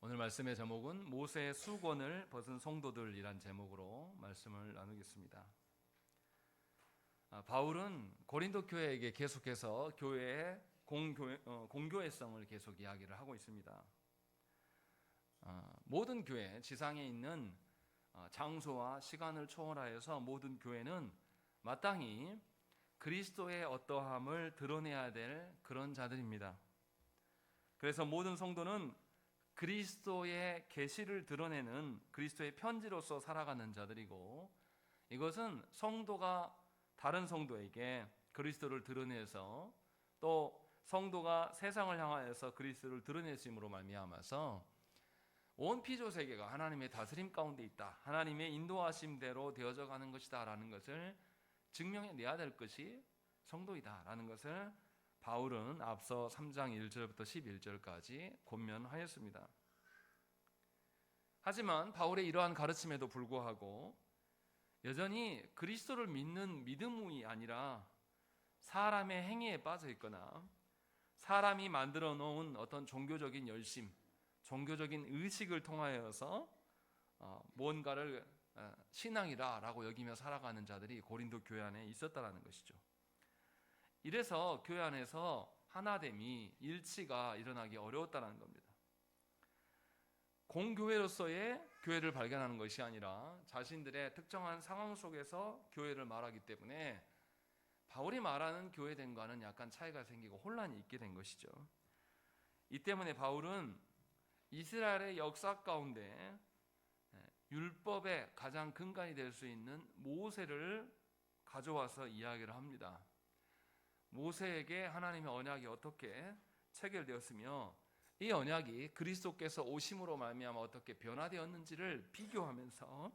오늘 말씀의 제목은 모세의 수건을 벗은 성도들이란 제목으로 말씀을 나누겠습니다. 바울은 고린도 교회에게 계속해서 교회의 공교회성을 계속 이야기를 하고 있습니다. 모든 교회, 지상에 있는 장소와 시간을 초월하여서 모든 교회는 마땅히 그리스도의 어떠함을 드러내야 될 그런 자들입니다. 그래서 모든 성도는 그리스도의 계시를 드러내는 그리스도의 편지로서 살아가는 자들이고, 이것은 성도가 다른 성도에게 그리스도를 드러내서 또 성도가 세상을 향하여서 그리스도를 드러낼 수 있음으로 말미암아서 온 피조 세계가 하나님의 다스림 가운데 있다, 하나님의 인도하심대로 되어져 가는 것이다 라는 것을 증명해내야 될 것이 성도이다 라는 것을 바울은 앞서 3장 1절부터 11절까지 권면하였습니다. 하지만 바울의 이러한 가르침에도 불구하고 여전히 그리스도를 믿는 믿음이 아니라 사람의 행위에 빠져 있거나 사람이 만들어 놓은 어떤 종교적인 열심, 종교적인 의식을 통하여서 뭔가를 신앙이라고 여기며 살아가는 자들이 고린도 교회 안에 있었다는 것이죠. 이래서 교회 안에서 하나됨이, 일치가 일어나기 어려웠다는 겁니다. 공교회로서의 교회를 발견하는 것이 아니라 자신들의 특정한 상황 속에서 교회를 말하기 때문에 바울이 말하는 교회됨과는 약간 차이가 생기고 혼란이 있게 된 것이죠. 이 때문에 바울은 이스라엘의 역사 가운데 율법의 가장 근간이 될 수 있는 모세를 가져와서 이야기를 합니다. 모세에게 하나님의 언약이 어떻게 체결되었으며 이 언약이 그리스도께서 오심으로 말미암아 어떻게 변화되었는지를 비교하면서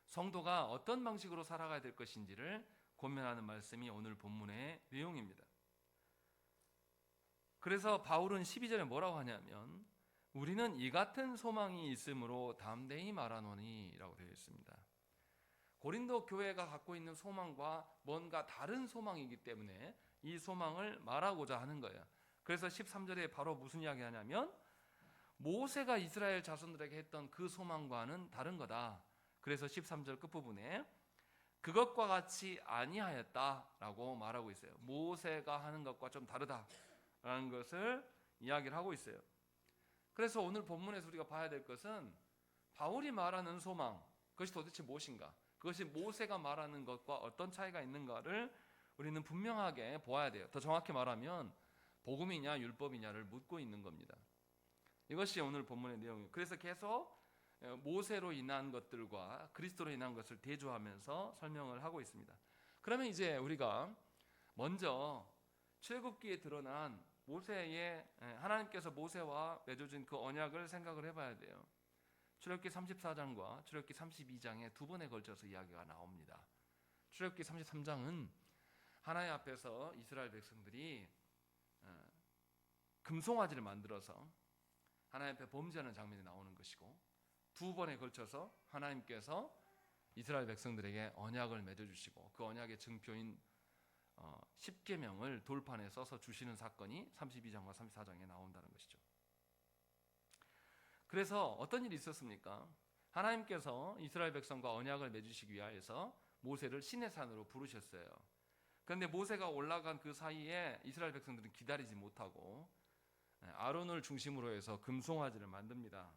성도가 어떤 방식으로 살아가야 될 것인지를 권면하는 말씀이 오늘 본문의 내용입니다. 그래서 바울은 12절에 뭐라고 하냐면 우리는 이 같은 소망이 있으므로 담대히 말하노니 라고 되어 있습니다. 고린도 교회가 갖고 있는 소망과 뭔가 다른 소망이기 때문에 이 소망을 말하고자 하는 거예요. 그래서 13절에 바로 무슨 이야기 하냐면 모세가 이스라엘 자손들에게 했던 그 소망과는 다른 거다. 그래서 13절 끝부분에 그것과 같이 아니하였다라고 말하고 있어요. 모세가 하는 것과 좀 다르다라는 것을 이야기를 하고 있어요. 그래서 오늘 본문에서 우리가 봐야 될 것은 바울이 말하는 소망, 그것이 도대체 무엇인가? 그것이 모세가 말하는 것과 어떤 차이가 있는가를 우리는 분명하게 보아야 돼요. 더 정확히 말하면 복음이냐 율법이냐를 묻고 있는 겁니다. 이것이 오늘 본문의 내용이에요. 그래서 계속 모세로 인한 것들과 그리스도로 인한 것을 대조하면서 설명을 하고 있습니다. 그러면 이제 우리가 먼저 출애굽기에 드러난 모세의 하나님께서 모세와 맺어준 그 언약을 생각을 해봐야 돼요. 출애굽기 34장과 출애굽기 32장에 두 번에 걸쳐서 이야기가 나옵니다. 출애굽기 33장은 하나님 앞에서 이스라엘 백성들이 금송아지를 만들어서 하나님 앞에 범죄하는 장면이 나오는 것이고, 두 번에 걸쳐서 하나님께서 이스라엘 백성들에게 언약을 맺어주시고 그 언약의 증표인 십계명을 돌판에 써서 주시는 사건이 32장과 34장에 나온다는 것이죠. 그래서 어떤 일이 있었습니까? 하나님께서 이스라엘 백성과 언약을 맺으시기 위하여서 모세를 시내산으로 부르셨어요. 그런데 모세가 올라간 그 사이에 이스라엘 백성들은 기다리지 못하고 아론을 중심으로 해서 금송아지를 만듭니다.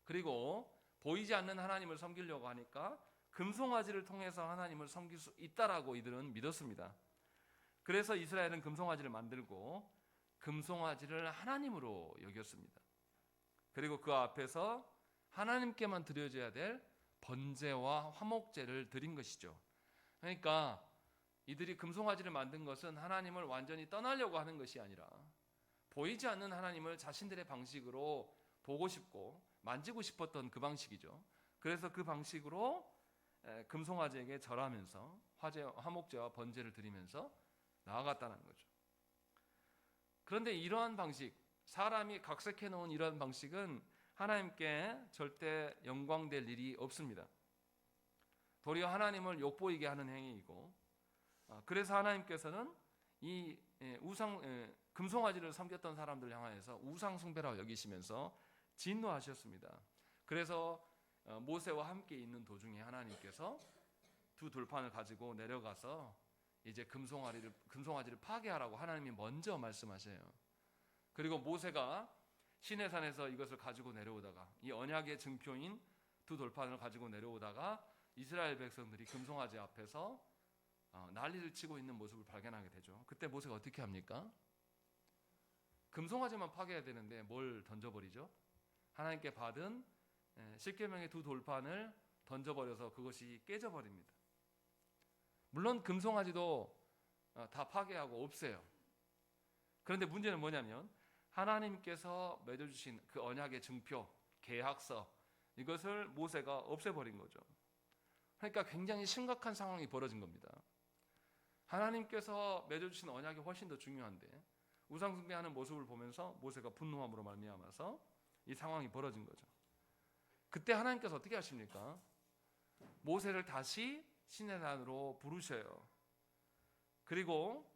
그리고 보이지 않는 하나님을 섬기려고 하니까 금송아지를 통해서 하나님을 섬길 수 있다라고 이들은 믿었습니다. 그래서 이스라엘은 금송아지를 만들고 금송아지를 하나님으로 여겼습니다. 그리고 그 앞에서 하나님께만 드려져야 될 번제와 화목제를 드린 것이죠. 그러니까 이들이 금송아지를 만든 것은 하나님을 완전히 떠나려고 하는 것이 아니라 보이지 않는 하나님을 자신들의 방식으로 보고 싶고 만지고 싶었던 그 방식이죠. 그래서 그 방식으로 금송아지에게 절하면서 화목제와 번제를 드리면서 나아갔다는 거죠. 그런데 이러한 방식, 사람이 각색해 놓은 이러한 방식은 하나님께 절대 영광될 일이 없습니다. 도리어 하나님을 욕보이게 하는 행위이고, 그래서 하나님께서는 이 금송아지를 섬겼던 사람들 향하여서 우상 숭배라고 여기시면서 진노하셨습니다. 그래서 모세와 함께 있는 도중에 하나님께서 두 돌판을 가지고 내려가서 이제 금송아지를 파괴하라고 하나님이 먼저 말씀하셔요. 그리고 모세가 시내산에서 이것을 가지고 내려오다가 이 언약의 증표인 두 돌판을 가지고 내려오다가 이스라엘 백성들이 금송아지 앞에서 난리를 치고 있는 모습을 발견하게 되죠. 그때 모세가 어떻게 합니까? 금송아지만 파괴해야 되는데 뭘 던져버리죠? 하나님께 받은 십계명의 두 돌판을 던져버려서 그것이 깨져버립니다. 물론 금송아지도 다 파괴하고 없애요. 그런데 문제는 뭐냐면 하나님께서 맺어주신 그 언약의 증표, 계약서, 이것을 모세가 없애버린 거죠. 그러니까 굉장히 심각한 상황이 벌어진 겁니다. 하나님께서 맺어주신 언약이 훨씬 더 중요한데 우상 숭배하는 모습을 보면서 모세가 분노함으로 말미암아서 이 상황이 벌어진 거죠. 그때 하나님께서 어떻게 하십니까? 모세를 다시 시내산으로 부르셔요. 그리고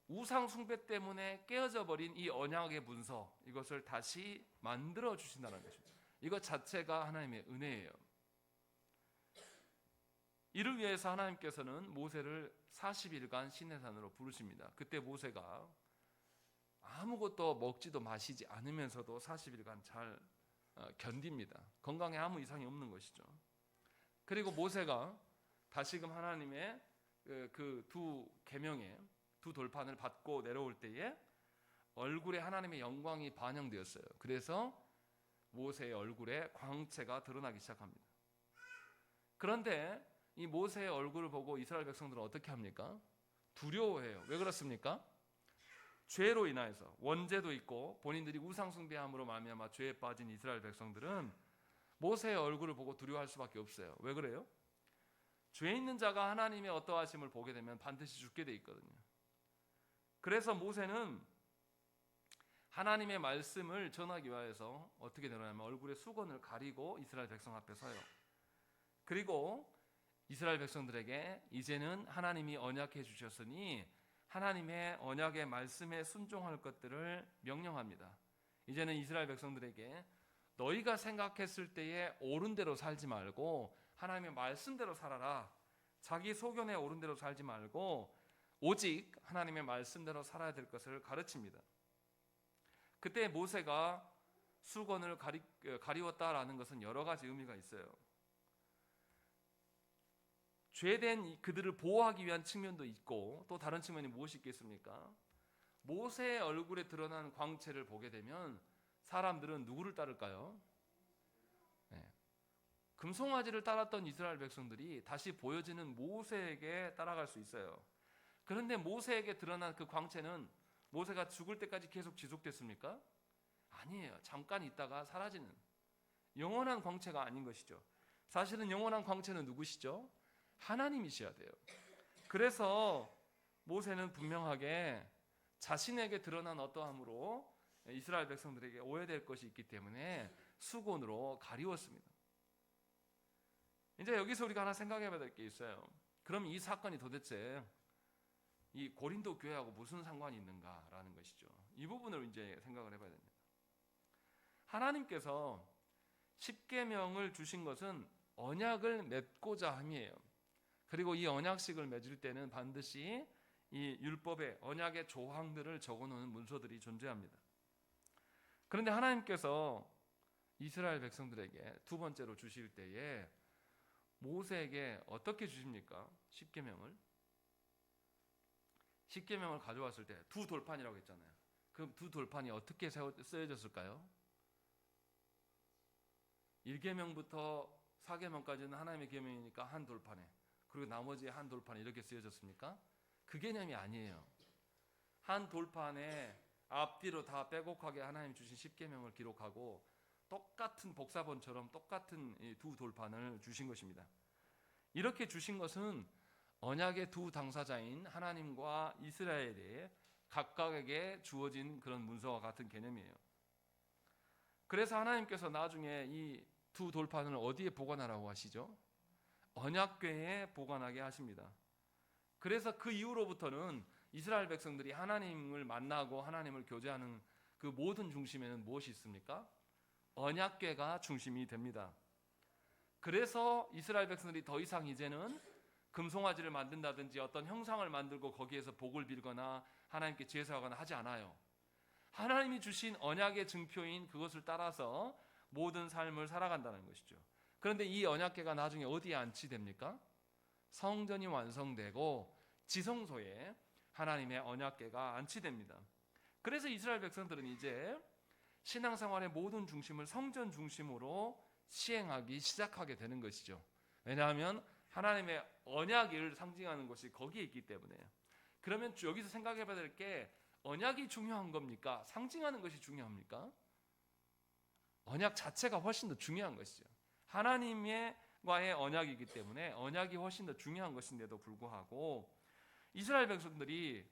우상 숭배 때문에 깨어져 버린 이 언약의 문서, 이것을 다시 만들어 주신다는 것입니다. 이것 자체가 하나님의 은혜예요. 이를 위해서 하나님께서는 모세를 40일간 시내산으로 부르십니다. 그때 모세가 아무것도 먹지도 마시지 않으면서도 40일간 잘 견딥니다. 건강에 아무 이상이 없는 것이죠. 그리고 모세가 다시금 하나님의 그 두 계명의 두 돌판을 받고 내려올 때에 얼굴에 하나님의 영광이 반영되었어요. 그래서 모세의 얼굴에 광채가 드러나기 시작합니다. 그런데 이 모세의 얼굴을 보고 이스라엘 백성들은 어떻게 합니까? 두려워해요. 왜 그렇습니까? 죄로 인하여서 원죄도 있고 본인들이 우상 숭배함으로 말미암아 죄에 빠진 이스라엘 백성들은 모세의 얼굴을 보고 두려워할 수밖에 없어요. 왜 그래요? 죄 있는 자가 하나님의 어떠하심을 보게 되면 반드시 죽게 돼 있거든요. 그래서 모세는 하나님의 말씀을 전하기 위해서 어떻게 되냐면 얼굴에 수건을 가리고 이스라엘 백성 앞에 서요. 그리고 이스라엘 백성들에게 이제는 하나님이 언약해 주셨으니 하나님의 언약의 말씀에 순종할 것들을 명령합니다. 이제는 이스라엘 백성들에게 너희가 생각했을 때에 옳은 대로 살지 말고 하나님의 말씀대로 살아라. 자기 소견에 옳은 대로 살지 말고 오직 하나님의 말씀대로 살아야 될 것을 가르칩니다. 그때 모세가 수건을 가리웠다라는 것은 여러 가지 의미가 있어요. 죄된 그들을 보호하기 위한 측면도 있고 또 다른 측면이 무엇이 있겠습니까? 모세의 얼굴에 드러난 광채를 보게 되면 사람들은 누구를 따를까요? 금송아지를 따랐던 이스라엘 백성들이 다시 보여지는 모세에게 따라갈 수 있어요. 그런데 모세에게 드러난 그 광채는 모세가 죽을 때까지 계속 지속됐습니까? 아니에요. 잠깐 있다가 사라지는 영원한 광채가 아닌 것이죠. 사실은 영원한 광채는 누구시죠? 하나님이셔야 돼요. 그래서 모세는 분명하게 자신에게 드러난 어떠함으로 이스라엘 백성들에게 오해될 것이 있기 때문에 수건으로 가리웠습니다. 이제 여기서 우리가 하나 생각해 봐야 될 게 있어요. 그럼 이 사건이 도대체 이 고린도 교회하고 무슨 상관이 있는가라는 것이죠. 이 부분을 이제 생각을 해봐야 됩니다. 하나님께서 십계명을 주신 것은 언약을 맺고자 함이에요. 그리고 이 언약식을 맺을 때는 반드시 이 율법의 언약의 조항들을 적어놓은 문서들이 존재합니다. 그런데 하나님께서 이스라엘 백성들에게 두 번째로 주실 때에 모세에게 어떻게 주십니까? 십계명을 가져왔을 때 두 돌판이라고 했잖아요. 그럼 두 돌판이 어떻게 쓰여졌을까요? 1계명부터 4계명까지는 하나님의 계명이니까 한 돌판에, 그리고 나머지 한 돌판에 이렇게 쓰여졌습니까? 그 개념이 아니에요. 한 돌판에 앞뒤로 다 빼곡하게 하나님 주신 십계명을 기록하고 똑같은 복사본처럼 똑같은 두 돌판을 주신 것입니다. 이렇게 주신 것은 언약의 두 당사자인 하나님과 이스라엘에 각각에게 주어진 그런 문서와 같은 개념이에요. 그래서 하나님께서 나중에 이 두 돌판을 어디에 보관하라고 하시죠? 언약궤에 보관하게 하십니다. 그래서 그 이후로부터는 이스라엘 백성들이 하나님을 만나고 하나님을 교제하는 그 모든 중심에는 무엇이 있습니까? 언약궤가 중심이 됩니다. 그래서 이스라엘 백성들이 더 이상 이제는 금송아지를 만든다든지 어떤 형상을 만들고 거기에서 복을 빌거나 하나님께 제사하거나 하지 않아요. 하나님이 주신 언약의 증표인 그것을 따라서 모든 삶을 살아간다는 것이죠. 그런데 이 언약궤가 나중에 어디에 안치됩니까? 성전이 완성되고 지성소에 하나님의 언약궤가 안치됩니다. 그래서 이스라엘 백성들은 이제 신앙생활의 모든 중심을 성전 중심으로 시행하기 시작하게 되는 것이죠. 왜냐하면 하나님의 언약을 상징하는 것이 거기에 있기 때문에. 그러면 여기서 생각해 봐야 될 게 언약이 중요한 겁니까? 상징하는 것이 중요합니까? 언약 자체가 훨씬 더 중요한 것이죠. 하나님과의 언약이기 때문에 언약이 훨씬 더 중요한 것인데도 불구하고 이스라엘 백성들이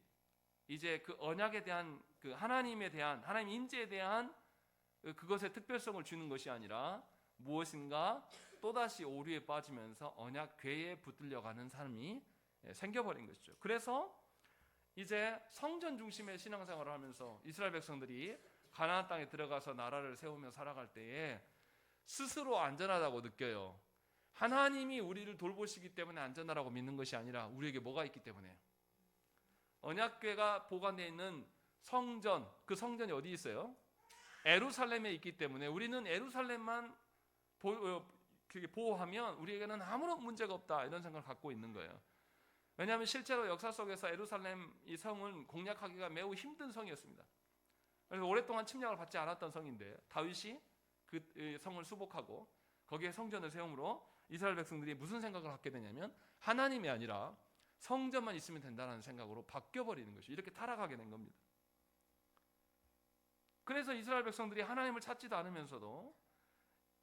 이제 그 언약에 대한 그 하나님에 대한 하나님 임재에 대한 그것의 특별성을 주는 것이 아니라 무엇인가 또다시 오류에 빠지면서 언약 궤에 붙들려가는 삶이 생겨버린 것이죠. 그래서 이제 성전 중심의 신앙생활을 하면서 이스라엘 백성들이 가나안 땅에 들어가서 나라를 세우며 살아갈 때에 스스로 안전하다고 느껴요. 하나님이 우리를 돌보시기 때문에 안전하라고 믿는 것이 아니라 우리에게 뭐가 있기 때문에. 언약궤가 보관되어 있는 성전, 그 성전이 어디 있어요? 예루살렘에 있기 때문에 우리는 예루살렘만 보호하면 우리에게는 아무런 문제가 없다, 이런 생각을 갖고 있는 거예요. 왜냐하면 실제로 역사 속에서 예루살렘 이 성은 공략하기가 매우 힘든 성이었습니다. 그래서 오랫동안 침략을 받지 않았던 성인데 다윗이 그 성을 수복하고 거기에 성전을 세움으로 이스라엘 백성들이 무슨 생각을 갖게 되냐면 하나님이 아니라 성전만 있으면 된다는 생각으로 바뀌어버리는 것이, 이렇게 타락하게 된 겁니다. 그래서 이스라엘 백성들이 하나님을 찾지도 않으면서도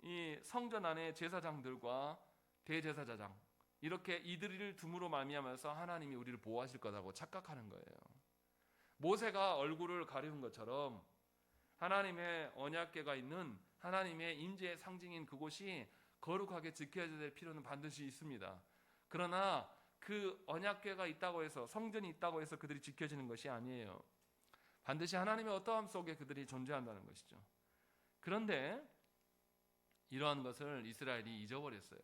이 성전 안에 제사장들과 대제사장 이렇게 이들을 둠으로 말미암아서 하나님이 우리를 보호하실 거라고 착각하는 거예요. 모세가 얼굴을 가리운 것처럼 하나님의 언약궤가 있는 하나님의 임재의 상징인 그곳이 거룩하게 지켜져야 될 필요는 반드시 있습니다. 그러나 그 언약궤가 있다고 해서, 성전이 있다고 해서 그들이 지켜지는 것이 아니에요. 반드시 하나님의 어떠함 속에 그들이 존재한다는 것이죠. 그런데 이러한 것을 이스라엘이 잊어버렸어요.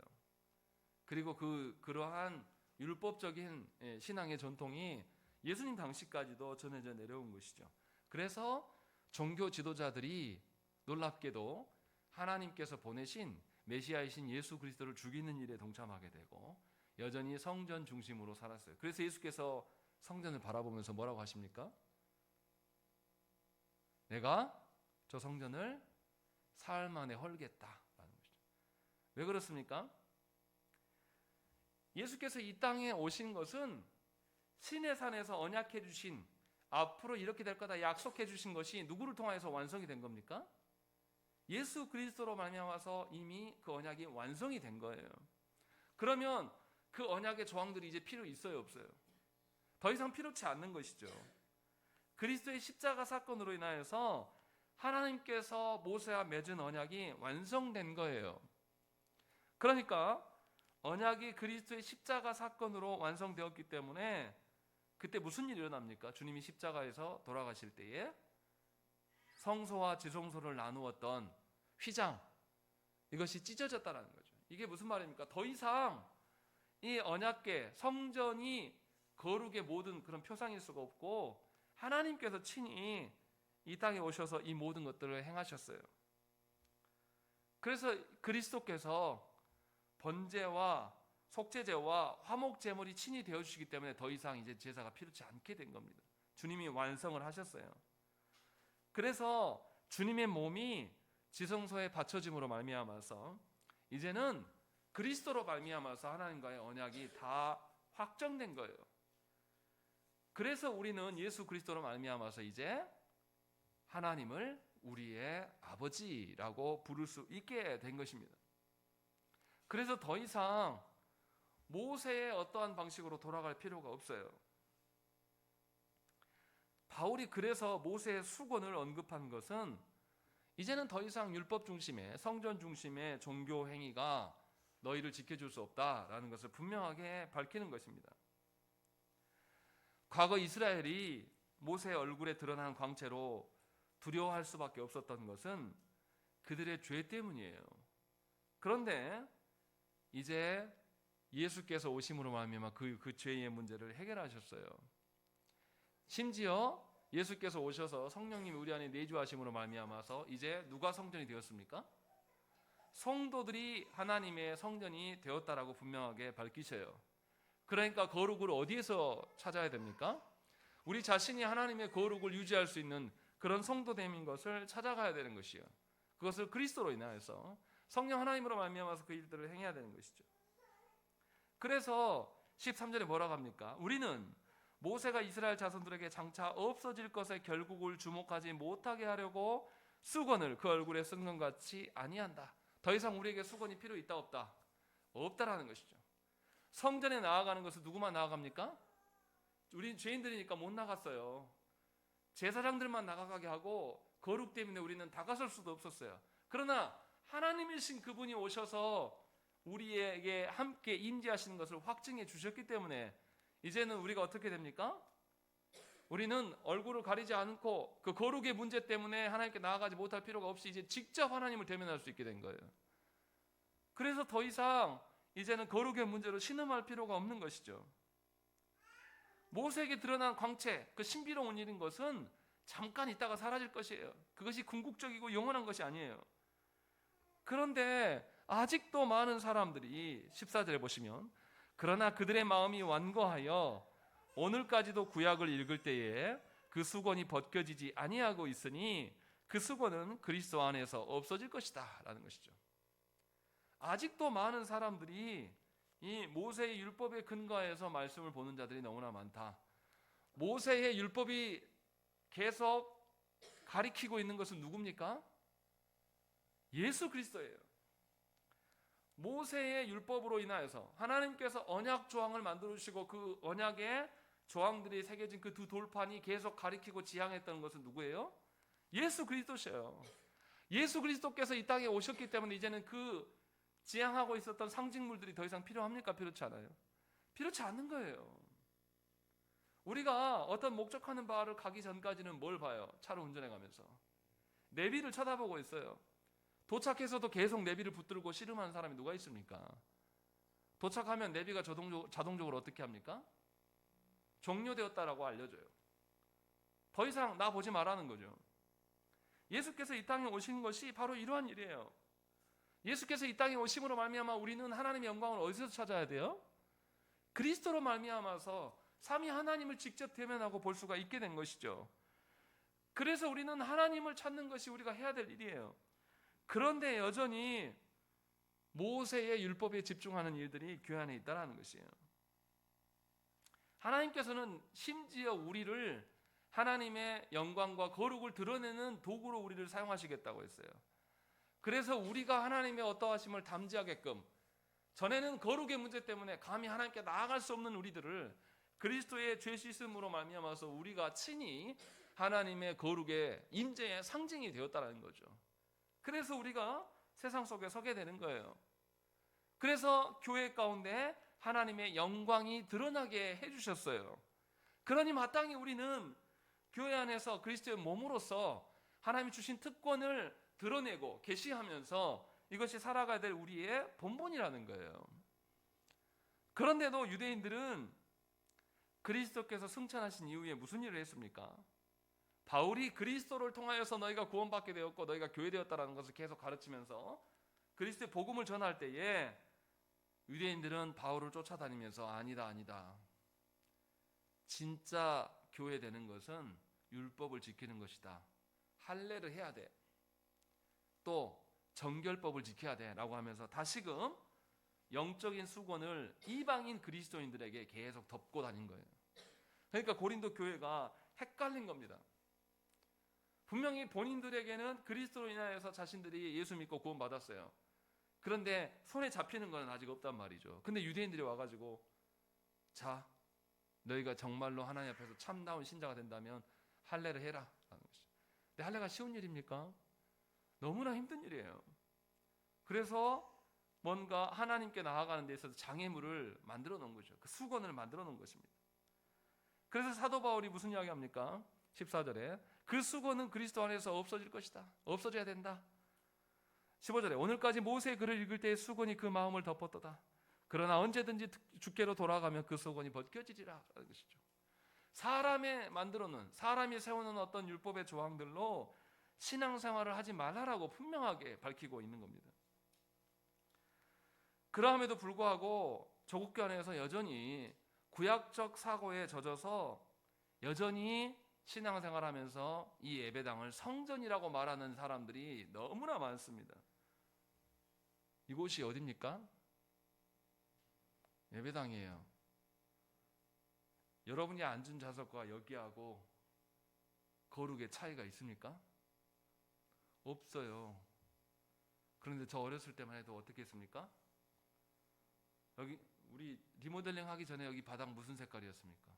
그리고 그러한 율법적인 신앙의 전통이 예수님 당시까지도 전해져 내려온 것이죠. 그래서 종교 지도자들이 놀랍게도 하나님께서 보내신 메시아이신 예수 그리스도를 죽이는 일에 동참하게 되고 여전히 성전 중심으로 살았어요. 그래서 예수께서 성전을 바라보면서 뭐라고 하십니까? 내가 저 성전을 사흘 만에 헐겠다라는 것이죠. 왜 그렇습니까? 예수께서 이 땅에 오신 것은 신의 산에서 언약해 주신, 앞으로 이렇게 될 거다 약속해 주신 것이 누구를 통하여서 완성이 된 겁니까? 예수 그리스도로 말미암아서 이미 그 언약이 완성이 된 거예요. 그러면 그 언약의 조항들이 이제 필요 있어요, 없어요? 더 이상 필요치 않는 것이죠. 그리스도의 십자가 사건으로 인하여서 하나님께서 모세와 맺은 언약이 완성된 거예요. 그러니까 언약이 그리스도의 십자가 사건으로 완성되었기 때문에 그때 무슨 일이 일어납니까? 주님이 십자가에서 돌아가실 때에 성소와 지성소를 나누었던 휘장, 이것이 찢어졌다는 거죠. 이게 무슨 말입니까? 더 이상 이 언약궤, 성전이 거룩의 모든 그런 표상일 수가 없고 하나님께서 친히 이 땅에 오셔서 이 모든 것들을 행하셨어요. 그래서 그리스도께서 번제와 속죄제와 화목제물이 친히 되어주시기 때문에 더 이상 이제 제사가 필요치 않게 된 겁니다. 주님이 완성을 하셨어요. 그래서 주님의 몸이 지성소에 바쳐짐으로 말미암아서 이제는 그리스도로 말미암아서 하나님과의 언약이 다 확정된 거예요. 그래서 우리는 예수 그리스도로 말미암아서 이제 하나님을 우리의 아버지라고 부를 수 있게 된 것입니다. 그래서 더 이상 모세의 어떠한 방식으로 돌아갈 필요가 없어요. 바울이 그래서 모세의 수건을 언급한 것은 이제는 더 이상 율법 중심의, 성전 중심의 종교 행위가 너희를 지켜줄 수 없다라는 것을 분명하게 밝히는 것입니다. 과거 이스라엘이 모세의 얼굴에 드러난 광채로 두려워할 수밖에 없었던 것은 그들의 죄 때문이에요. 그런데 이제 예수께서 오심으로 말미암아 그 죄의 문제를 해결하셨어요. 심지어 예수께서 오셔서 성령님이 우리 안에 내주하심으로 말미암아서 이제 누가 성전이 되었습니까? 성도들이 하나님의 성전이 되었다라고 분명하게 밝히셔요. 그러니까 거룩을 어디에서 찾아야 됩니까? 우리 자신이 하나님의 거룩을 유지할 수 있는 그런 성도됨인 것을 찾아가야 되는 것이요. 그것을 그리스도로 인하여서 성령 하나님으로 말미암아서 그 일들을 행해야 되는 것이죠. 그래서 13절에 뭐라고 합니까? 우리는 모세가 이스라엘 자손들에게 장차 없어질 것에 결국을 주목하지 못하게 하려고 수건을 그 얼굴에 쓴 것 같이 아니한다. 더 이상 우리에게 수건이 필요 있다 없다? 없다라는 것이죠. 성전에 나아가는 것은 누구만 나아갑니까? 우린 죄인들이니까 못 나갔어요. 제사장들만 나가게 하고 거룩 때문에 우리는 다가설 수도 없었어요. 그러나 하나님이신 그분이 오셔서 우리에게 함께 임재하시는 것을 확증해 주셨기 때문에 이제는 우리가 어떻게 됩니까? 우리는 얼굴을 가리지 않고 그 거룩의 문제 때문에 하나님께 나아가지 못할 필요가 없이 이제 직접 하나님을 대면할 수 있게 된 거예요. 그래서 더 이상 이제는 거룩의 문제로 신음할 필요가 없는 것이죠. 모세에게 드러난 광채, 그 신비로운 일인 것은 잠깐 있다가 사라질 것이에요. 그것이 궁극적이고 영원한 것이 아니에요. 그런데 아직도 많은 사람들이 14절에 보시면 그러나 그들의 마음이 완고하여 오늘까지도 구약을 읽을 때에 그 수건이 벗겨지지 아니하고 있으니 그 수건은 그리스도 안에서 없어질 것이다 라는 것이죠. 아직도 많은 사람들이 이 모세의 율법에 근거해서 말씀을 보는 자들이 너무나 많다. 모세의 율법이 계속 가리키고 있는 것은 누굽니까? 예수 그리스도예요. 모세의 율법으로 인하여서 하나님께서 언약 조항을 만들어 주시고 그 언약의 조항들이 새겨진 그 두 돌판이 계속 가리키고 지향했던 것은 누구예요? 예수 그리스도셔요. 예수 그리스도께서 이 땅에 오셨기 때문에 이제는 그 지향하고 있었던 상징물들이 더 이상 필요합니까? 필요치 않아요. 필요치 않는 거예요. 우리가 어떤 목적하는 바를 가기 전까지는 뭘 봐요? 차를 운전해 가면서 내비를 쳐다보고 있어요. 도착해서도 계속 내비를 붙들고 씨름하는 사람이 누가 있습니까? 도착하면 내비가 자동적으로 어떻게 합니까? 종료되었다라고 알려줘요. 더 이상 나 보지 말라는 거죠. 예수께서 이 땅에 오신 것이 바로 이러한 일이에요. 예수께서 이 땅에 오심으로 말미암아 우리는 하나님의 영광을 어디서 찾아야 돼요? 그리스도로 말미암아서 삼위 하나님을 직접 대면하고 볼 수가 있게 된 것이죠. 그래서 우리는 하나님을 찾는 것이 우리가 해야 될 일이에요. 그런데 여전히 모세의 율법에 집중하는 일들이 교회 안에 있다는 것이에요. 하나님께서는 심지어 우리를 하나님의 영광과 거룩을 드러내는 도구로 우리를 사용하시겠다고 했어요. 그래서 우리가 하나님의 어떠하심을 담지하게끔 전에는 거룩의 문제 때문에 감히 하나님께 나아갈 수 없는 우리들을 그리스도의 죄 씻음으로 말미암아서 우리가 친히 하나님의 거룩의 임재의 상징이 되었다는 거죠. 그래서 우리가 세상 속에 서게 되는 거예요. 그래서 교회 가운데 하나님의 영광이 드러나게 해주셨어요. 그러니 마땅히 우리는 교회 안에서 그리스도의 몸으로서 하나님이 주신 특권을 드러내고 계시하면서 이것이 살아가야 될 우리의 본분이라는 거예요. 그런데도 유대인들은 그리스도께서 승천하신 이후에 무슨 일을 했습니까? 바울이 그리스도를 통하여서 너희가 구원받게 되었고 너희가 교회되었다라는 것을 계속 가르치면서 그리스도의 복음을 전할 때에 유대인들은 바울을 쫓아다니면서 아니다. 진짜 교회되는 것은 율법을 지키는 것이다. 할례를 해야 돼. 또 정결법을 지켜야 돼 라고 하면서 다시금 영적인 수건을 이방인 그리스도인들에게 계속 덮고 다닌 거예요. 그러니까 고린도 교회가 헷갈린 겁니다. 분명히 본인들에게는 그리스도로 인하여서 자신들이 예수 믿고 구원받았어요. 그런데 손에 잡히는 건 아직 없단 말이죠. 근데 유대인들이 와가지고 자, 너희가 정말로 하나님 앞에서 참다운 신자가 된다면 할례를 해라 라는 것이죠. 근데 할례가 쉬운 일입니까? 너무나 힘든 일이에요. 그래서 뭔가 하나님께 나아가는 데 있어서 장애물을 만들어 놓은 거죠. 그 수건을 만들어 놓은 것입니다. 그래서 사도 바울이 무슨 이야기 합니까? 14절에 그 수건은 그리스도 안에서 없어질 것이다. 없어져야 된다. 15절에 오늘까지 모세의 글을 읽을 때에 수건이 그 마음을 덮었도다. 그러나 언제든지 주께로 돌아가면 그 수건이 벗겨지리라 하는 것이죠. 사람이 만들어 놓은, 사람이 세우는 어떤 율법의 조항들로 신앙생활을 하지 말라라고 분명하게 밝히고 있는 겁니다. 그럼에도 불구하고 조국교 안에서 여전히 구약적 사고에 젖어서 여전히 신앙생활하면서 이 예배당을 성전이라고 말하는 사람들이 너무나 많습니다. 이곳이 어디입니까? 예배당이에요. 여러분이 앉은 좌석과 여기하고 거룩의 차이가 있습니까? 없어요. 그런데 저 어렸을 때만 해도 어떻게 했습니까? 여기 우리 리모델링 하기 전에 여기 바닥 무슨 색깔이었습니까?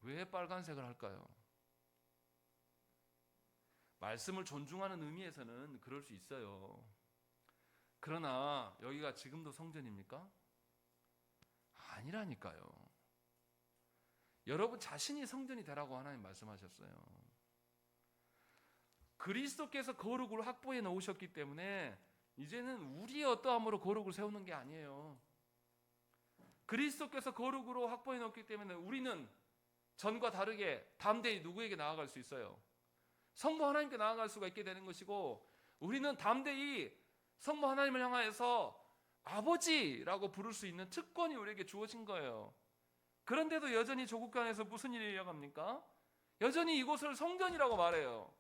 왜 빨간색을 할까요? 말씀을 존중하는 의미에서는 그럴 수 있어요. 그러나 여기가 지금도 성전입니까? 아니라니까요. 여러분 자신이 성전이 되라고 하나님 말씀하셨어요. 그리스도께서 거룩을 확보해 놓으셨기 때문에 이제는 우리의 어떠함으로 거룩을 세우는 게 아니에요. 그리스도께서 거룩으로 확보해 놓기 때문에 우리는 전과 다르게 담대히 누구에게 나아갈 수 있어요? 성부 하나님께 나아갈 수가 있게 되는 것이고, 우리는 담대히 성부 하나님을 향하여서 아버지라고 부를 수 있는 특권이 우리에게 주어진 거예요. 그런데도 여전히 조국교 안에서 무슨 일이 일어납니까? 여전히 이곳을 성전이라고 말해요.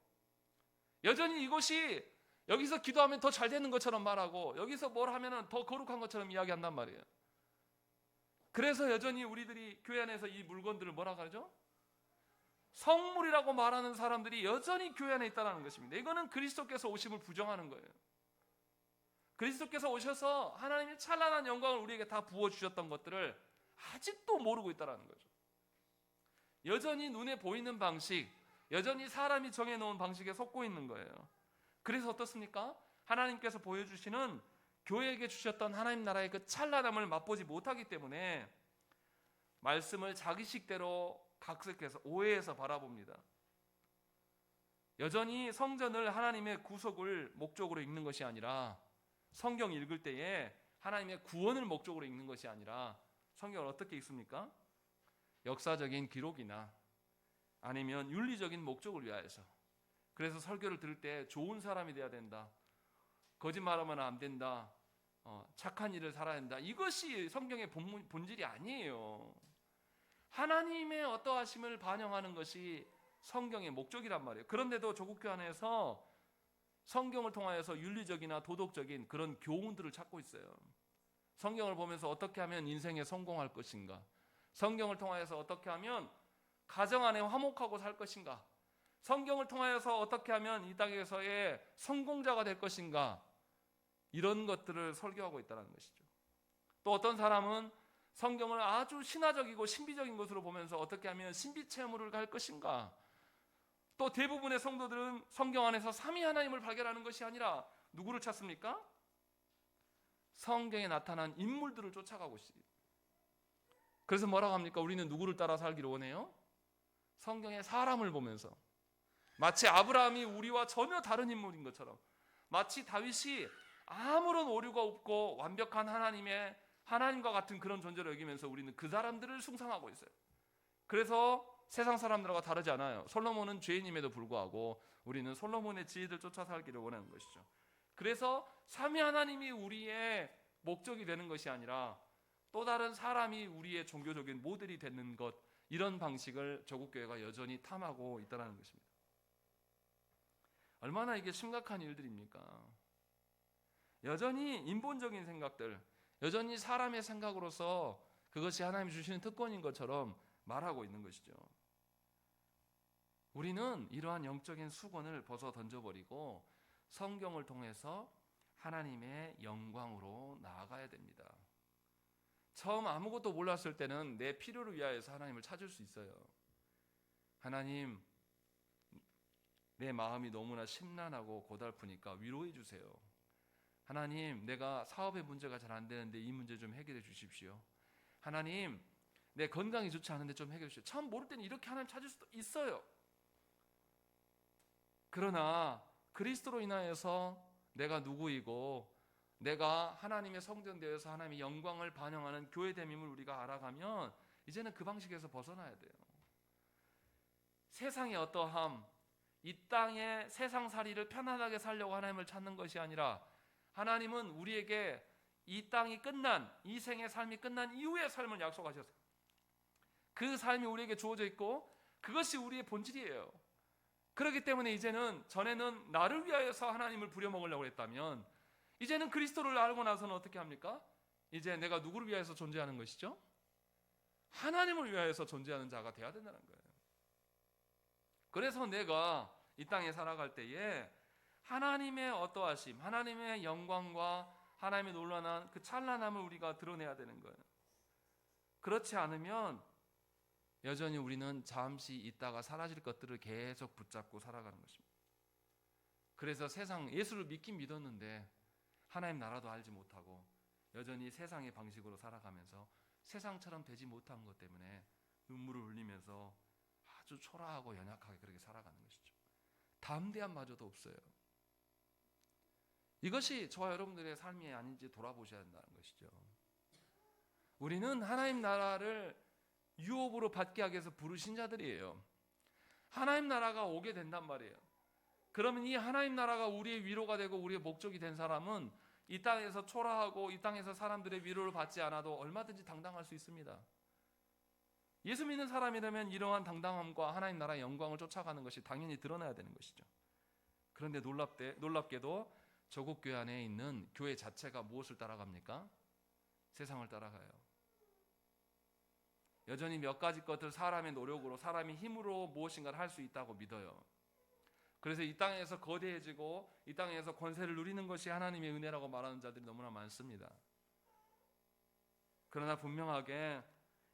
여전히 이곳이 여기서 기도하면 더 잘 되는 것처럼 말하고 여기서 뭘 하면 더 거룩한 것처럼 이야기한단 말이에요. 그래서 여전히 우리들이 교회 안에서 이 물건들을 뭐라 그러죠? 성물이라고 말하는 사람들이 여전히 교회 안에 있다는 것입니다. 이거는 그리스도께서 오심을 부정하는 거예요. 그리스도께서 오셔서 하나님의 찬란한 영광을 우리에게 다 부어주셨던 것들을 아직도 모르고 있다는 거죠. 여전히 눈에 보이는 방식, 여전히 사람이 정해놓은 방식에 속고 있는 거예요. 그래서 어떻습니까? 하나님께서 보여주시는 교회에게 주셨던 하나님 나라의 그 찬란함을 맛보지 못하기 때문에 말씀을 자기식대로 각색해서 오해해서 바라봅니다. 여전히 성전을 하나님의 구속을 목적으로 읽는 것이 아니라, 성경 읽을 때에 하나님의 구원을 목적으로 읽는 것이 아니라 성경을 어떻게 읽습니까? 역사적인 기록이나 아니면 윤리적인 목적을 위하여서. 그래서 설교를 들을 때 좋은 사람이 돼야 된다, 거짓말하면 안 된다, 착한 일을 살아야 된다, 이것이 성경의 본질이 아니에요. 하나님의 어떠하심을 반영하는 것이 성경의 목적이란 말이에요. 그런데도 조국교 안에서 성경을 통하여서 윤리적이나 도덕적인 그런 교훈들을 찾고 있어요. 성경을 보면서 어떻게 하면 인생에 성공할 것인가, 성경을 통하여서 어떻게 하면 가정 안에 화목하고 살 것인가, 성경을 통하여서 어떻게 하면 이 땅에서의 성공자가 될 것인가, 이런 것들을 설교하고 있다는 것이죠. 또 어떤 사람은 성경을 아주 신화적이고 신비적인 것으로 보면서 어떻게 하면 신비 체험을 갈 것인가, 또 대부분의 성도들은 성경 안에서 삼위 하나님을 발견하는 것이 아니라 누구를 찾습니까? 성경에 나타난 인물들을 쫓아가고 있습니다. 그래서 뭐라고 합니까? 우리는 누구를 따라 살기를 원해요? 성경의 사람을 보면서, 마치 아브라함이 우리와 전혀 다른 인물인 것처럼, 마치 다윗이 아무런 오류가 없고 완벽한 하나님과 같은 그런 존재로 여기면서 우리는 그 사람들을 숭상하고 있어요. 그래서 세상 사람들과 다르지 않아요. 솔로몬은 죄인임에도 불구하고 우리는 솔로몬의 지혜를 쫓아 살기를 원하는 것이죠. 그래서 삼위 하나님이 우리의 목적이 되는 것이 아니라 또 다른 사람이 우리의 종교적인 모델이 되는 것, 이런 방식을 조국교회가 여전히 탐하고 있다는 것입니다. 얼마나 이게 심각한 일들입니까? 여전히 인본적인 생각들, 여전히 사람의 생각으로서 그것이 하나님이 주시는 특권인 것처럼 말하고 있는 것이죠. 우리는 이러한 영적인 수건을 벗어 던져버리고 성경을 통해서 하나님의 영광으로 나아가야 됩니다. 처음 아무것도 몰랐을 때는 내 필요를 위하여서 하나님을 찾을 수 있어요. 하나님, 내 마음이 너무나 심란하고 고달프니까 위로해 주세요. 하나님, 내가 사업의 문제가 잘 안 되는데 이 문제 좀 해결해 주십시오. 하나님, 내 건강이 좋지 않은데 좀 해결해 주십시오. 처음 모를 때는 이렇게 하나님 찾을 수도 있어요. 그러나 그리스도로 인하여서 내가 누구이고 내가 하나님의 성전 되어서 하나님의 영광을 반영하는 교회됨임을 우리가 알아가면 이제는 그 방식에서 벗어나야 돼요. 세상의 어떠함, 이 땅의 세상살이를 편안하게 살려고 하나님을 찾는 것이 아니라 하나님은 우리에게 이 땅이 끝난, 이 생의 삶이 끝난 이후의 삶을 약속하셨어요. 그 삶이 우리에게 주어져 있고 그것이 우리의 본질이에요. 그렇기 때문에 이제는, 전에는 나를 위하여서 하나님을 부려먹으려고 했다면 이제는 그리스도를 알고 나서는 어떻게 합니까? 이제 내가 누구를 위하여서 존재하는 것이죠? 하나님을 위하여서 존재하는 자가 되어야 된다는 거예요. 그래서 내가 이 땅에 살아갈 때에 하나님의 어떠하심, 하나님의 영광과 하나님의 놀라운 그 찬란함을 우리가 드러내야 되는 거예요. 그렇지 않으면 여전히 우리는 잠시 있다가 사라질 것들을 계속 붙잡고 살아가는 것입니다. 그래서 세상, 예수를 믿긴 믿었는데 하나님 나라도 알지 못하고 여전히 세상의 방식으로 살아가면서 세상처럼 되지 못한 것 때문에 눈물을 흘리면서 아주 초라하고 연약하게 그렇게 살아가는 것이죠. 담대함마저도 없어요. 이것이 저와 여러분들의 삶이 아닌지 돌아보셔야 한다는 것이죠. 우리는 하나님 나라를 유업으로 받게 하기 위해서 부르신 자들이에요. 하나님 나라가 오게 된단 말이에요. 그러면 이 하나님 나라가 우리의 위로가 되고 우리의 목적이 된 사람은 이 땅에서 초라하고 이 땅에서 사람들의 위로를 받지 않아도 얼마든지 당당할 수 있습니다. 예수 믿는 사람이라면 이러한 당당함과 하나님 나라의 영광을 쫓아가는 것이 당연히 드러나야 되는 것이죠. 그런데 놀랍게도 조국 교회 안에 있는 교회 자체가 무엇을 따라갑니까? 세상을 따라가요. 여전히 몇 가지 것들, 사람의 노력으로, 사람의 힘으로 무엇인가를 할 수 있다고 믿어요. 그래서 이 땅에서 거대해지고 이 땅에서 권세를 누리는 것이 하나님의 은혜라고 말하는 자들이 너무나 많습니다. 그러나 분명하게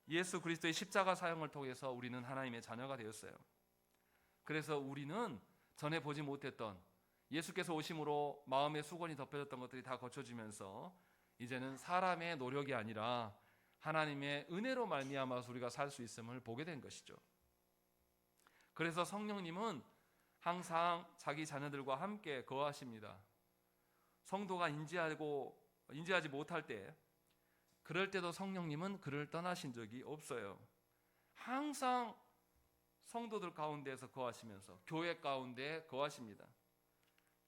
예수 그리스도의 십자가 사역을 통해서 우리는 하나님의 자녀가 되었어요. 그래서 우리는 전에 보지 못했던, 예수께서 오심으로 마음의 수건이 덮여졌던 것들이 다 거쳐지면서 이제는 사람의 노력이 아니라 하나님의 은혜로 말미암아서 우리가 살 수 있음을 보게 된 것이죠. 그래서 성령님은 항상 자기 자녀들과 함께 거하십니다. 성도가 인지하지 못할 때, 그럴 때도 성령님은 그를 떠나신 적이 없어요. 항상 성도들 가운데에서 거하시면서 교회 가운데 거하십니다.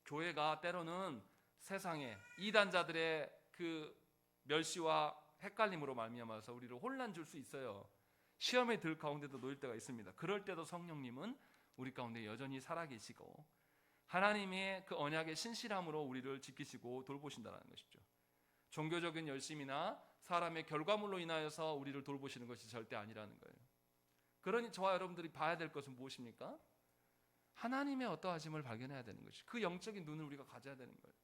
교회가 때로는 세상의 이단자들의 그 멸시와 헷갈림으로 말미암아서 우리를 혼란 줄 수 있어요. 시험에 들 가운데도 놓일 때가 있습니다. 그럴 때도 성령님은 우리 가운데 여전히 살아계시고 하나님의 그 언약의 신실함으로 우리를 지키시고 돌보신다는 것이죠. 종교적인 열심이나 사람의 결과물로 인하여서 우리를 돌보시는 것이 절대 아니라는 거예요. 그러니 저와 여러분들이 봐야 될 것은 무엇입니까? 하나님의 어떠하심을 발견해야 되는 것이, 그 영적인 눈을 우리가 가져야 되는 거예요.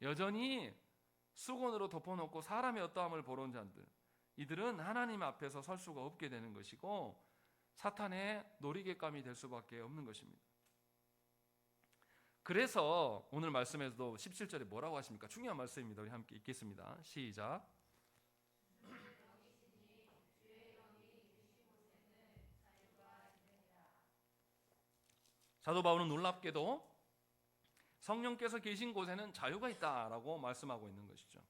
여전히 수건으로 덮어놓고 사람의 어떠함을 보는 자들, 이들은 하나님 앞에서 설 수가 없게 되는 것이고 사탄의 놀이객감이 될 수밖에 없는 것입니다. 그래서 오늘 말씀에서도 17절에 뭐라고 하십니까? 중요한 말씀입니다. 우리 함께 읽겠습니다. 시작. 사도 바울은 놀랍게도 성령께서 계신 곳에는 자유가 있다라고 말씀하고 있는 것이죠.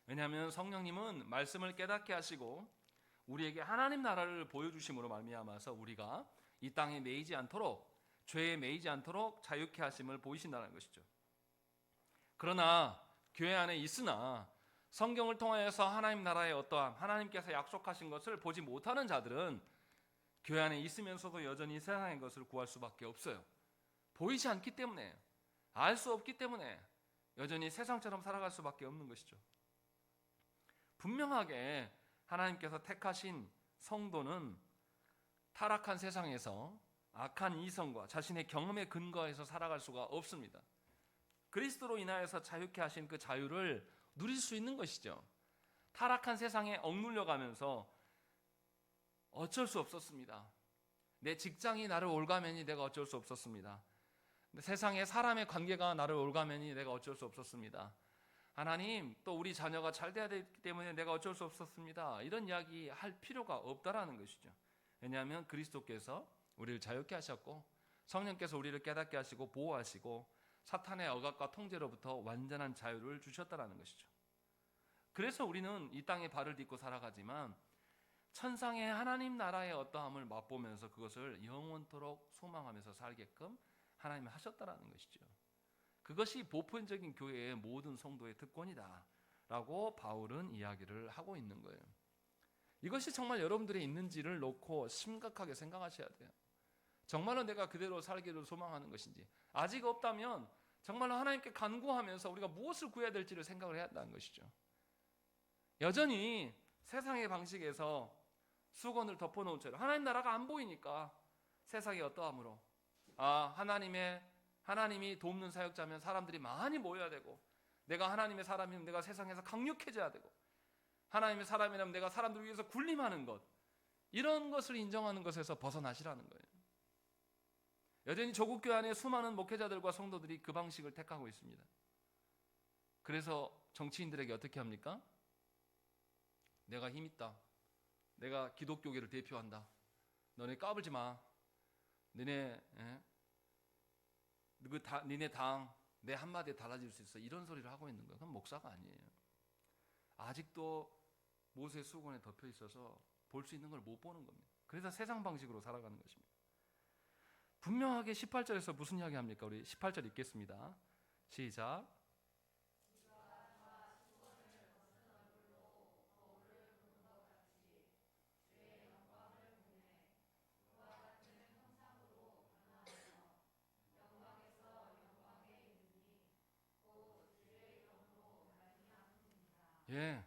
왜냐하면 성령님은 말씀을 깨닫게 하시고 우리에게 하나님 나라를 보여주심으로 말미암아서 우리가 이 땅에 매이지 않도록, 죄에 매이지 않도록 자유케 하심을 보이신다는 것이죠. 그러나 교회 안에 있으나 성경을 통하여서 하나님 나라의 어떠함, 하나님께서 약속하신 것을 보지 못하는 자들은 교회 안에 있으면서도 여전히 세상의 것을 구할 수밖에 없어요. 보이지 않기 때문에, 알 수 없기 때문에 여전히 세상처럼 살아갈 수밖에 없는 것이죠. 분명하게 하나님께서 택하신 성도는 타락한 세상에서 악한 이성과 자신의 경험에 근거해서 살아갈 수가 없습니다. 그리스도로 인하여서 자유케 하신 그 자유를 누릴 수 있는 것이죠. 타락한 세상에 억눌려 가면서 어쩔 수 없었습니다. 내 직장이 나를 올가매니 내가 어쩔 수 없었습니다. 세상에 사람의 관계가 나를 올가매니 내가 어쩔 수 없었습니다. 하나님, 또 우리 자녀가 잘 돼야 되기 때문에 내가 어쩔 수 없었습니다. 이런 이야기 할 필요가 없다라는 것이죠. 왜냐하면 그리스도께서 우리를 자유케 하셨고 성령께서 우리를 깨닫게 하시고 보호하시고 사탄의 억압과 통제로부터 완전한 자유를 주셨다라는 것이죠. 그래서 우리는 이 땅에 발을 딛고 살아가지만 천상의 하나님 나라의 어떠함을 맛보면서 그것을 영원토록 소망하면서 살게끔 하나님이 하셨다라는 것이죠. 그것이 보편적인 교회의 모든 성도의 특권이다 라고 바울은 이야기를 하고 있는 거예요. 이것이 정말 여러분들이 있는지를 놓고 심각하게 생각하셔야 돼요. 정말로 내가 그대로 살기를 소망하는 것인지, 아직 없다면 정말로 하나님께 간구하면서 우리가 무엇을 구해야 될지를 생각을 해야 한다는 것이죠. 여전히 세상의 방식에서 수건을 덮어놓은 채로 하나님 나라가 안 보이니까 세상이 어떠함으로 하나님이 돕는 사역자면 사람들이 많이 모여야 되고, 내가 하나님의 사람이면 내가 세상에서 강력해져야 되고, 하나님의 사람이라면 내가 사람들을 위해서 군림하는 것, 이런 것을 인정하는 것에서 벗어나시라는 거예요. 여전히 조국교회 안에 수많은 목회자들과 성도들이 그 방식을 택하고 있습니다. 그래서 정치인들에게 어떻게 합니까? 내가 힘있다, 내가 기독교계를 대표한다, 너네 까불지 마, 니네 당 내 한마디에 달라질 수 있어, 이런 소리를 하고 있는 거예요. 그건 목사가 아니에요. 아직도 모세 수건에 덮여 있어서 볼 수 있는 걸 못 보는 겁니다. 그래서 세상 방식으로 살아가는 것입니다. 분명하게 18절에서 무슨 이야기 합니까? 우리 18절 읽겠습니다. 시작. 예,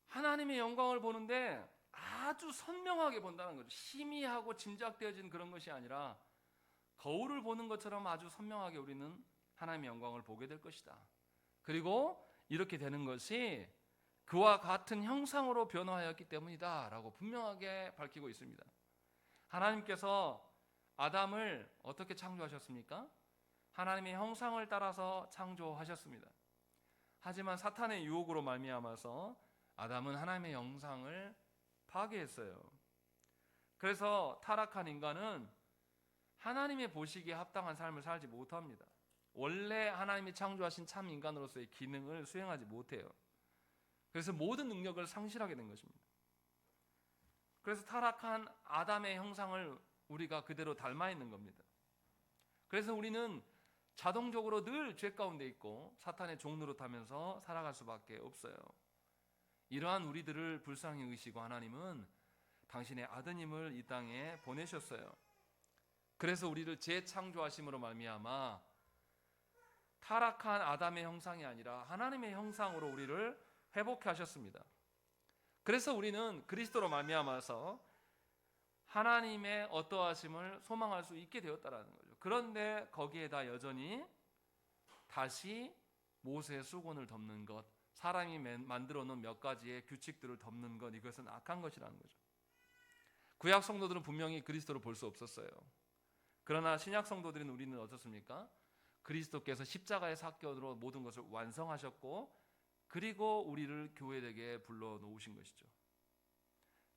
하나님의 영광을 보는데 아주 선명하게 본다는 거죠. 희미하고 짐작되어진 그런 것이 아니라 거울을 보는 것처럼 아주 선명하게 우리는 하나님의 영광을 보게 될 것이다. 그리고 이렇게 되는 것이 그와 같은 형상으로 변화하였기 때문이다 라고 분명하게 밝히고 있습니다. 하나님께서 아담을 어떻게 창조하셨습니까? 하나님의 형상을 따라서 창조하셨습니다. 하지만 사탄의 유혹으로 말미암아서 아담은 하나님의 형상을 파괴했어요. 그래서 타락한 인간은 하나님의 보시기에 합당한 삶을 살지 못합니다. 원래 하나님이 창조하신 참 인간으로서의 기능을 수행하지 못해요. 그래서 모든 능력을 상실하게 된 것입니다. 그래서 타락한 아담의 형상을 우리가 그대로 닮아 있는 겁니다. 그래서 우리는 자동적으로 늘 죄 가운데 있고 사탄의 종노릇하면서 살아갈 수밖에 없어요. 이러한 우리들을 불쌍히 여기시고 하나님은 당신의 아드님을 이 땅에 보내셨어요. 그래서 우리를 재창조하심으로 말미암아 타락한 아담의 형상이 아니라 하나님의 형상으로 우리를 회복해 하셨습니다. 그래서 우리는 그리스도로 말미암아서 하나님의 어떠하심을 소망할 수 있게 되었다라는 거죠. 그런데 거기에다 여전히 다시 모세의 수건을 덮는 것, 사람이 만들어 놓은 몇 가지의 규칙들을 덮는 것, 이것은 악한 것이라는 거죠. 구약 성도들은 분명히 그리스도를 볼 수 없었어요. 그러나 신약 성도들인 우리는 어떻습니까? 그리스도께서 십자가의 사건으로 모든 것을 완성하셨고, 그리고 우리를 교회되게 불러놓으신 것이죠.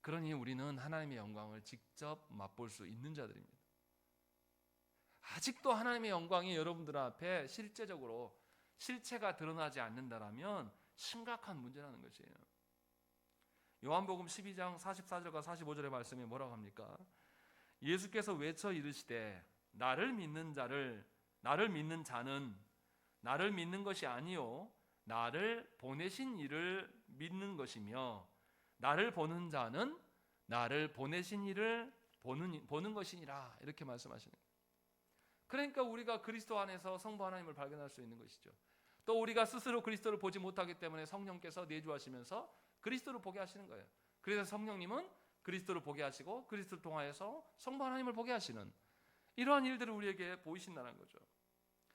그러니 우리는 하나님의 영광을 직접 맛볼 수 있는 자들입니다. 아직도 하나님의 영광이 여러분들 앞에 실제적으로 실체가 드러나지 않는다라면 심각한 문제라는 것이에요. 요한복음 12장 44절과 45절의 말씀이 뭐라고 합니까? 예수께서 외쳐 이르시되 나를 믿는 자는 나를 믿는 것이 아니요 나를 보내신 이를 믿는 것이며, 나를 보는 자는 나를 보내신 이를 보는 것이니라, 이렇게 말씀하시는 거예요. 그러니까 우리가 그리스도 안에서 성부 하나님을 발견할 수 있는 것이죠. 또 우리가 스스로 그리스도를 보지 못하기 때문에 성령께서 내주하시면서 그리스도를 보게 하시는 거예요. 그래서 성령님은 그리스도를 보게 하시고 그리스도를 통하여서 성부 하나님을 보게 하시는 이러한 일들을 우리에게 보이신다는 거죠.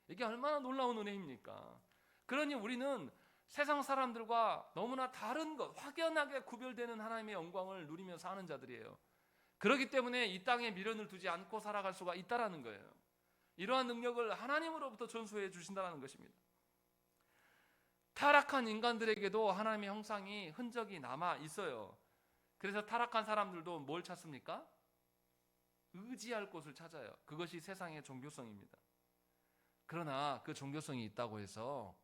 이게 얼마나 놀라운 은혜입니까? 그러니 우리는 세상 사람들과 너무나 다른 것, 확연하게 구별되는 하나님의 영광을 누리며 사는 자들이에요. 그렇기 때문에 이 땅에 미련을 두지 않고 살아갈 수가 있다라는 거예요. 이러한 능력을 하나님으로부터 전수해 주신다는 것입니다. 타락한 인간들에게도 하나님의 형상이 흔적이 남아 있어요. 그래서 타락한 사람들도 뭘 찾습니까? 의지할 곳을 찾아요. 그것이 세상의 종교성입니다. 그러나 그 종교성이 있다고 해서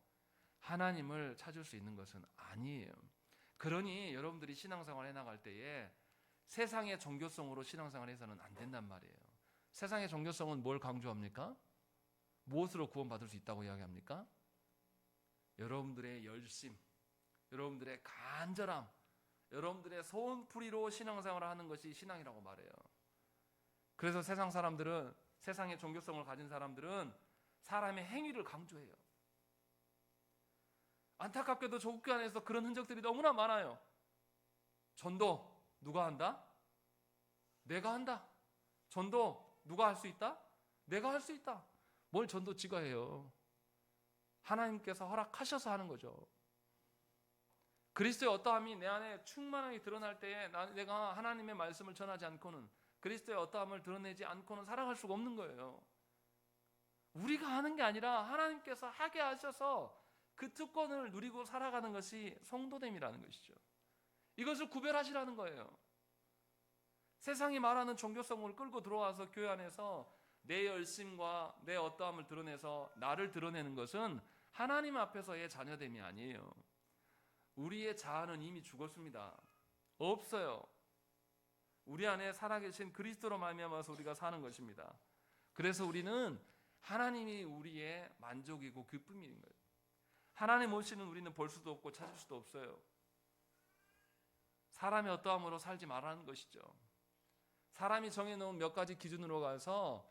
하나님을 찾을 수 있는 것은 아니에요. 그러니 여러분들이 신앙생활 해나갈 때에 세상의 종교성으로 신앙생활 해서는 안 된단 말이에요. 세상의 종교성은 뭘 강조합니까? 무엇으로 구원받을 수 있다고 이야기합니까? 여러분들의 열심, 여러분들의 간절함, 여러분들의 소원풀이로 신앙생활을 하는 것이 신앙이라고 말해요. 그래서 세상 사람들은, 세상의 종교성을 가진 사람들은 사람의 행위를 강조해요. 안타깝게도 조국교 안에서 그런 흔적들이 너무나 많아요. 전도 누가 한다? 내가 한다. 전도 누가 할 수 있다? 내가 할 수 있다. 뭘 전도 지가 해요? 하나님께서 허락하셔서 하는 거죠. 그리스도의 어떠함이 내 안에 충만하게 드러날 때에 내가 하나님의 말씀을 전하지 않고는, 그리스도의 어떠함을 드러내지 않고는 살아갈 수가 없는 거예요. 우리가 하는 게 아니라 하나님께서 하게 하셔서 그 특권을 누리고 살아가는 것이 성도됨이라는 것이죠. 이것을 구별하시라는 거예요. 세상이 말하는 종교성을 끌고 들어와서 교회 안에서 내 열심과 내 어떠함을 드러내서 나를 드러내는 것은 하나님 앞에서의 자녀됨이 아니에요. 우리의 자아는 이미 죽었습니다. 없어요. 우리 안에 살아계신 그리스도로 말미암아서 우리가 사는 것입니다. 그래서 우리는 하나님이 우리의 만족이고 기쁨인 거예요. 하나님 없이는 우리는 볼 수도 없고 찾을 수도 없어요. 사람의 어떠함으로 살지 말라는 것이죠. 사람이 정해놓은 몇 가지 기준으로 가서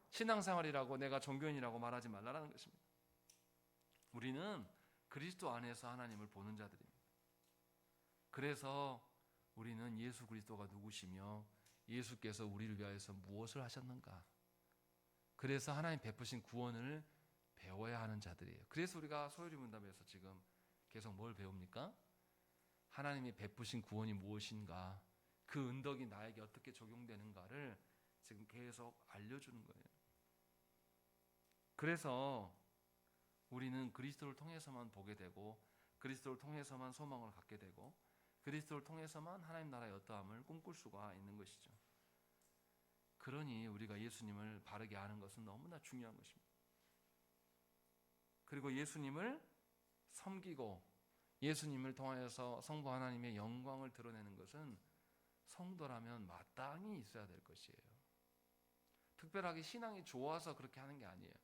신앙생활이라고, 내가 종교인이라고 말하지 말라는 것입니다. 우리는 그리스도 안에서 하나님을 보는 자들입니다. 그래서 우리는 예수 그리스도가 누구시며 예수께서 우리를 위하여서 무엇을 하셨는가, 그래서 하나님 베푸신 구원을 배워야 하는 자들이에요. 그래서 우리가 소요리 문답에서 지금 계속 뭘 배웁니까? 하나님이 베푸신 구원이 무엇인가, 그 은덕이 나에게 어떻게 적용되는가를 지금 계속 알려주는 거예요. 그래서 우리는 그리스도를 통해서만 보게 되고, 그리스도를 통해서만 소망을 갖게 되고, 그리스도를 통해서만 하나님 나라의 어떠함을 꿈꿀 수가 있는 것이죠. 그러니 우리가 예수님을 바르게 아는 것은 너무나 중요한 것입니다. 그리고 예수님을 섬기고 예수님을 통하여서 성부 하나님의 영광을 드러내는 것은 성도라면 마땅히 있어야 될 것이에요. 특별하게 신앙이 좋아서 그렇게 하는 게 아니에요.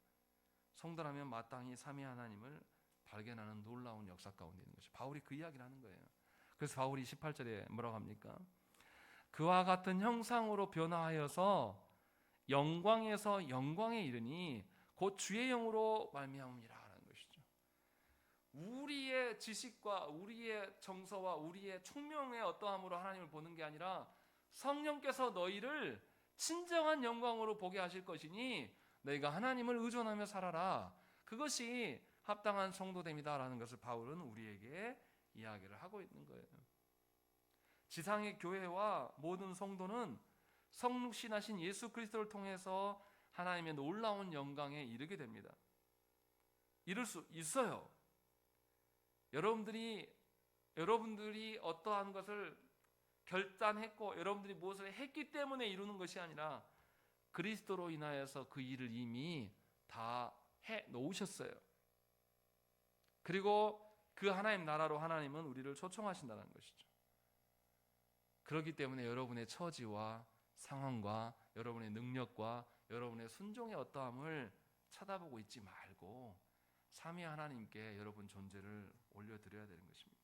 성도라면 마땅히 삼위 하나님을 발견하는 놀라운 역사 가운데 있는 것이죠. 바울이 그 이야기를 하는 거예요. 그래서 바울이 18절에 뭐라고 합니까? 그와 같은 형상으로 변화하여서 영광에서 영광에 이르니 곧 주의 영으로 말미암음이라 하는 것이죠. 우리의 지식과 우리의 정서와 우리의 총명의 어떠함으로 하나님을 보는 게 아니라 성령께서 너희를 진정한 영광으로 보게 하실 것이니 너희가 하나님을 의존하며 살아라. 그것이 합당한 성도됨이다라는 것을 바울은 우리에게 이야기를 하고 있는 거예요. 지상의 교회와 모든 성도는 성육신하신 예수 그리스도를 통해서 하나님의 놀라운 영광에 이르게 됩니다. 이룰 수 있어요. 여러분들이 어떠한 것을 결단했고 여러분들이 무엇을 했기 때문에 이루는 것이 아니라 그리스도로 인하여서 그 일을 이미 다 해 놓으셨어요. 그리고 그 하나님 나라로 하나님은 우리를 초청하신다는 것이죠. 그렇기 때문에 여러분의 처지와 상황과 여러분의 능력과 여러분의 순종의 어떠함을 쳐다보고 있지 말고 삼위 하나님께 여러분 존재를 올려드려야 되는 것입니다.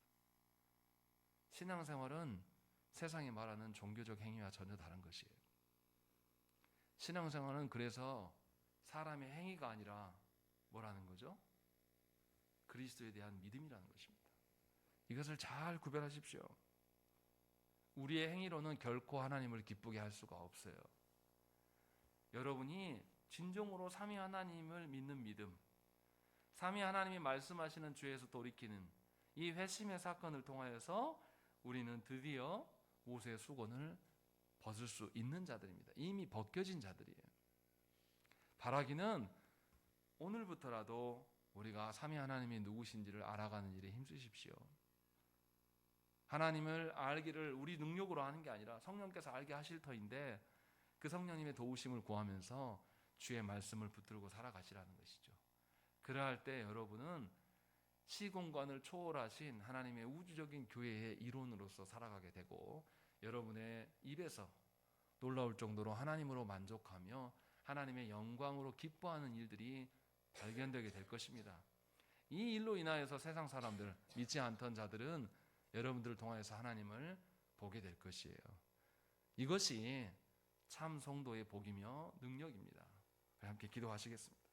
신앙생활은 세상이 말하는 종교적 행위와 전혀 다른 것이에요. 신앙생활은 그래서 사람의 행위가 아니라 뭐라는 거죠? 그리스도에 대한 믿음이라는 것입니다. 이것을 잘 구별하십시오. 우리의 행위로는 결코 하나님을 기쁘게 할 수가 없어요. 여러분이 진정으로 삼위 하나님을 믿는 믿음, 삼위 하나님이 말씀하시는 주에서 돌이키는 이 회심의 사건을 통하여서 우리는 드디어 옷의 수건을 벗을 수 있는 자들입니다. 이미 벗겨진 자들이에요. 바라기는 오늘부터라도 우리가 삼위 하나님이 누구신지를 알아가는 일에 힘쓰십시오. 하나님을 알기를 우리 능력으로 하는 게 아니라 성령께서 알게 하실 터인데 그 성령님의 도우심을 구하면서 주의 말씀을 붙들고 살아가시라는 것이죠. 그러할 때 여러분은 시공간을 초월하신 하나님의 우주적인 교회의 일원으로서 살아가게 되고, 여러분의 입에서 놀라울 정도로 하나님으로 만족하며 하나님의 영광으로 기뻐하는 일들이 발견되게 될 것입니다. 이 일로 인하여서 세상 사람들, 믿지 않던 자들은 여러분들을 통하여서 하나님을 보게 될 것이에요. 이것이 참 성도의 복이며 능력입니다. 함께 기도하시겠습니다.